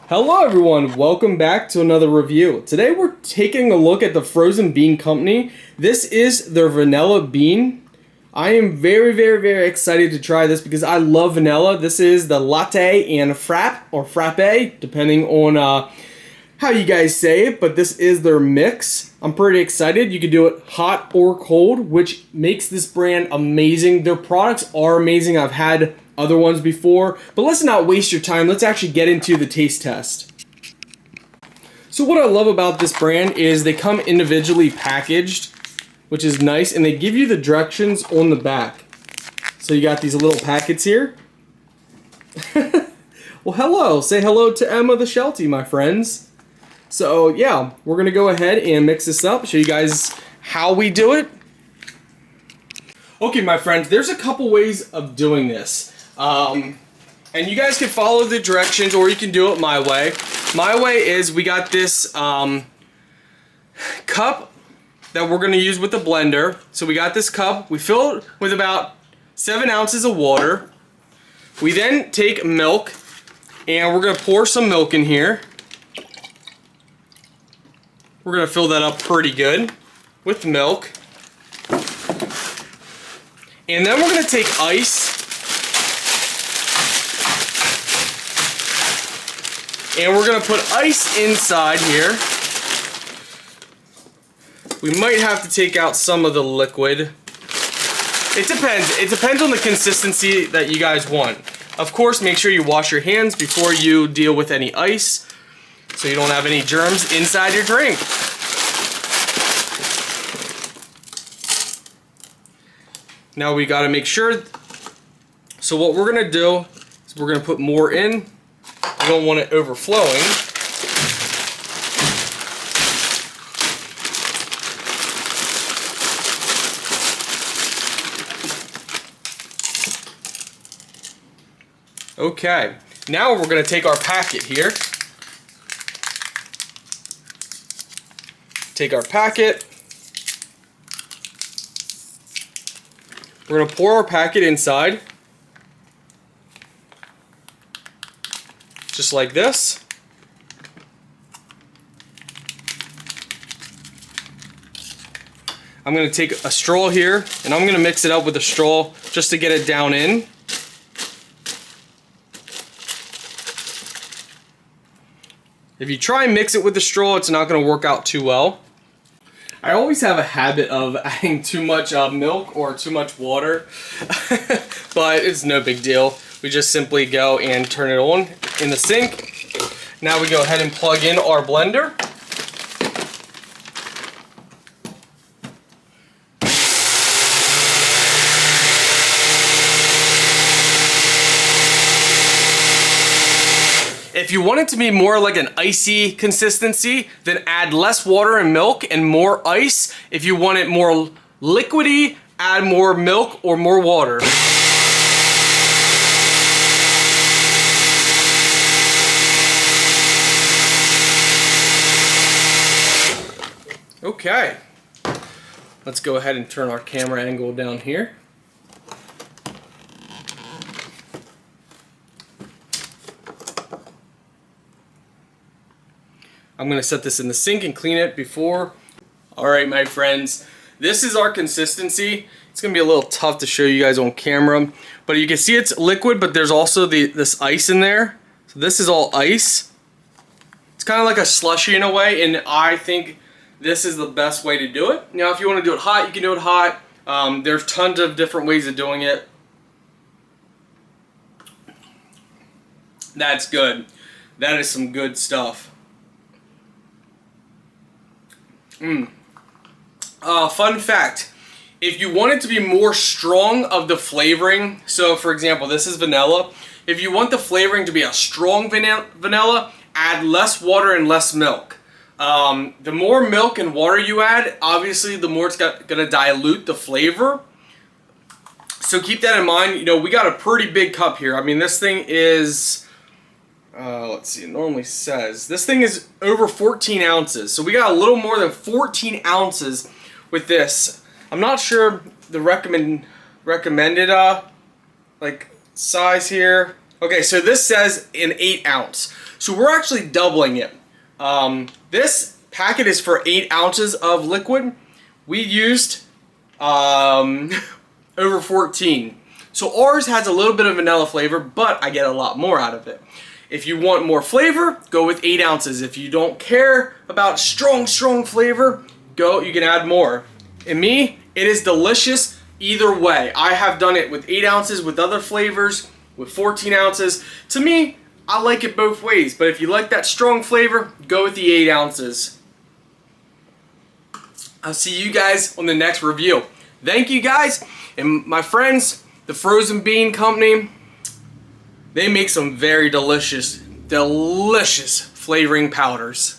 Hello everyone, welcome back to another review. Today we're taking a look at the Frozen Bean Company. This is their vanilla bean. I am very excited to try this because I love vanilla. This is the latte and frappe, or frappe, depending on how you guys say it, but this is their mix. I'm pretty excited. You can do it hot or cold, which makes this brand amazing. Their products are amazing. I've had other ones before, but let's not waste your time. Let's actually get into the taste test. So what I love about this brand is they come individually packaged, which is nice, and they give you the directions on the back. So you got these little packets here. Well, hello. Say hello to Emma the Sheltie, my friends. So yeah, we're gonna go ahead and mix this up, show you guys how we do it. Okay, my friends, there's a couple ways of doing this. And you guys can follow the directions, or you can do it my way. My way is we got this cup that we're going to use with the blender. So we got this cup. We fill it with about 7 ounces of water. We then take milk, and we're going to pour some milk in here. We're going to fill that up pretty good with milk. And then we're going to take ice. And we're going to put ice inside here. We might have to take out some of the liquid. It depends. It depends on the consistency that you guys want. Of course, make sure you wash your hands before you deal with any ice, so you don't have any germs inside your drink. Now we got to make sure. So what we're going to do is we're going to put more in. You don't want it overflowing. Okay, now we're going to take our packet here. Take our packet. We're going to pour our packet inside. Just like this. I'm going to take a straw here, and I'm going to mix it up with a straw just to get it down in. If you try and mix it with the straw, it's not going to work out too well. I always have a habit of adding too much milk or too much water, but it's no big deal. We just simply go and turn it on in the sink. Now we go ahead and plug in our blender. If you want it to be more like an icy consistency, then add less water and milk and more ice. If you want it more liquidy, add more milk or more water. Okay, let's go ahead and turn our camera angle down here. I'm going to set this in the sink and clean it before. Alright, my friends, this is our consistency. It's going to be a little tough to show you guys on camera, but you can see it's liquid, but there's also this ice in there. So this is all ice. It's kind of like a slushy in a way, and I think this is the best way to do it. Now, if you want to do it hot, you can do it hot. There's tons of different ways of doing it. That's good. That is some good stuff. Fun fact, if you want it to be more strong of the flavoring, so for example, this is vanilla. If you want the flavoring to be a strong vanilla, add less water and less milk. The more milk and water you add, obviously the more it's going to dilute the flavor. So keep that in mind. You know, we got a pretty big cup here. I mean, this thing is, let's see, it normally says, this thing is over 14 ounces. So we got a little more than 14 ounces with this. I'm not sure the recommended like size here. Okay, so this says an 8 ounce. So we're actually doubling it. This packet is for 8 ounces of liquid. We used over 14. So ours has a little bit of vanilla flavor, but I get a lot more out of it. If you want more flavor, go with 8 ounces. If you don't care about strong flavor, you can add more. And me, it is delicious either way. I have done it with 8 ounces, with other flavors, with 14 ounces. To me, I like it both ways, but if you like that strong flavor, go with the 8 ounces. I'll see you guys on the next review. Thank you guys, and my friends, the Frozen Bean Company, they make some very delicious flavoring powders.